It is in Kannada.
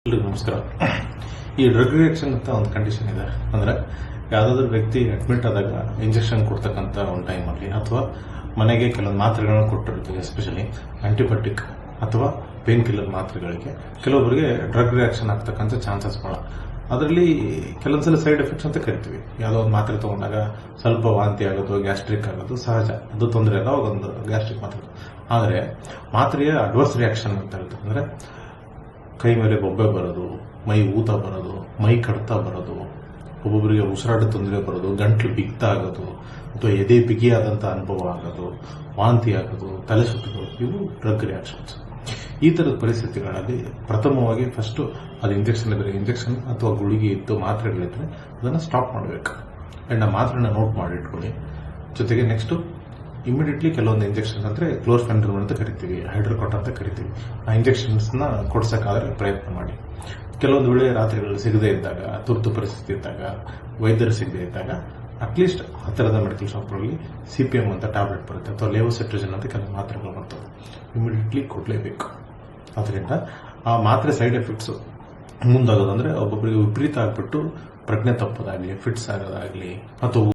ಎಲ್ರಿಗೂ ನಮಸ್ಕಾರ. ಈ ಡ್ರಗ್ ರಿಯಾಕ್ಷನ್ ಅಂತ ಒಂದು ಕಂಡೀಷನ್ ಇದೆ. ಅಂದ್ರೆ ಯಾವುದಾದ್ರೂ ವ್ಯಕ್ತಿ ಅಡ್ಮಿಟ್ ಆದಾಗ ಇಂಜೆಕ್ಷನ್ ಕೊಡ್ತಕ್ಕಂಥ ಒಂದು ಟೈಮಲ್ಲಿ ಅಥವಾ ಮನೆಗೆ ಕೆಲವೊಂದು ಮಾತ್ರೆಗಳನ್ನ ಕೊಟ್ಟಿರ್ತೀವಿ, ಎಸ್ಪೆಷಲಿ ಆಂಟಿಬಯೋಟಿಕ್ ಅಥವಾ ಪೇನ್ ಕಿಲ್ಲರ್ ಮಾತ್ರೆಗಳಿಗೆ ಕೆಲವೊಬ್ಬರಿಗೆ ಡ್ರಗ್ ರಿಯಾಕ್ಷನ್ ಆಗ್ತಕ್ಕಂಥ ಚಾನ್ಸಸ್ ಭಾಳ. ಅದರಲ್ಲಿ ಕೆಲವೊಂದ್ಸಲ ಸೈಡ್ ಎಫೆಕ್ಟ್ಸ್ ಅಂತ ಕರಿತೀವಿ. ಯಾವುದೋ ಒಂದು ಮಾತ್ರೆ ತಗೊಂಡಾಗ ಸ್ವಲ್ಪ ವಾಂತಿ ಆಗೋದು, ಗ್ಯಾಸ್ಟ್ರಿಕ್ ಆಗೋದು ಸಹಜ, ಅದು ತೊಂದರೆ ಅಲ್ಲ, ಒಂದು ಗ್ಯಾಸ್ಟ್ರಿಕ್ ಮಾತ್ರೆ. ಆದರೆ ಮಾತ್ರೆಯ ಅಡ್ವರ್ಸ್ ರಿಯಾಕ್ಷನ್ ಅಂತ ಇರುತ್ತೆ. ಅಂದರೆ ಕೈ ಮೇಲೆ ಬೊಬ್ಬೆ ಬರೋದು, ಮೈ ಊತ ಬರೋದು, ಮೈ ಕಡ್ತಾ ಬರೋದು, ಒಬ್ಬೊಬ್ಬರಿಗೆ ಉಸಿರಾಟ ತೊಂದರೆ ಬರೋದು, ಗಂಟ್ಲು ಬಿಗ್ತಾ ಆಗೋದು ಅಥವಾ ಎದೆ ಬಿಗಿಯಾದಂಥ ಅನುಭವ ಆಗೋದು, ವಾಂತಿ ಆಗೋದು, ತಲೆ ಸುತ್ತೋದು, ಇವು ಡ್ರಗ್ ರಿಯಾಕ್ಷನ್ಸ್. ಈ ಥರದ ಪರಿಸ್ಥಿತಿಗಳಲ್ಲಿ ಪ್ರಥಮವಾಗಿ ಫಸ್ಟು ಅದು ಇಂಜೆಕ್ಷನ್ ಇದ್ದರೆ ಇಂಜೆಕ್ಷನ್ ಅಥವಾ ಗುಳಿಗೆ ಇದ್ದು ಮಾತ್ರೆಗಳಿದ್ರೆ ಅದನ್ನು ಸ್ಟಾಪ್ ಮಾಡಬೇಕು. ಆ್ಯಂಡ್ ಆ ಮಾತ್ರೆನ ನೋಟ್ ಮಾಡಿ ಇಟ್ಕೊಳ್ಳಿ. ಜೊತೆಗೆ ನೆಕ್ಸ್ಟು ಇಮಿಡಿಯೇಟ್ಲಿ ಕೆಲವೊಂದು ಇಂಜೆಕ್ಷನ್ಸ್ ಅಂದರೆ ಕ್ಲೋರ್ಫೆನ್ರಮ್ ಅಂತ ಕರಿತೀವಿ, ಹೈಡ್ರೋಕಾಟ್ ಅಂತ ಕರಿತೀವಿ, ಆ ಇಂಜೆಕ್ಷನ್ಸ್ನ ಕೊಡ್ಸೋಕ್ಕಾದ್ರೆ ಪ್ರಯತ್ನ ಮಾಡಿ. ಕೆಲವೊಂದು ವೇಳೆ ರಾತ್ರಿಗಳು ಸಿಗದೇ ಇದ್ದಾಗ, ತುರ್ತು ಪರಿಸ್ಥಿತಿ ಇದ್ದಾಗ, ವೈದ್ಯರು ಸಿಗದೇ ಇದ್ದಾಗ ಅಟ್ಲೀಸ್ಟ್ ಹತ್ತಿರದ ಮೆಡಿಕಲ್ ಶಾಪ್ಗಳಲ್ಲಿ CPM ಅಂತ ಟ್ಯಾಬ್ಲೆಟ್ ಬರುತ್ತೆ ಅಥವಾ ಲೇವೋಸೆಟ್ರಿಜಿನ್ ಅಂತ ಕೆಲವು ಮಾತ್ರೆಗಳು ಬರ್ತವೆ, ಇಮಿಡಿಯೇಟ್ಲಿ ಕೊಡಲೇಬೇಕು. ಅದರಿಂದ ಆ ಮಾತ್ರೆ ಸೈಡ್ ಎಫೆಕ್ಟ್ಸು ಮುಂದಾಗೋದಂದರೆ ಒಬ್ಬೊಬ್ಬರಿಗೆ ವಿಪರೀತ ಆಗಿಬಿಟ್ಟು ಪ್ರಜ್ಞೆ ತಪ್ಪೋದಾಗಲಿ, ಫಿಟ್ಸ್ ಆಗೋದಾಗಲಿ ಅಥವಾ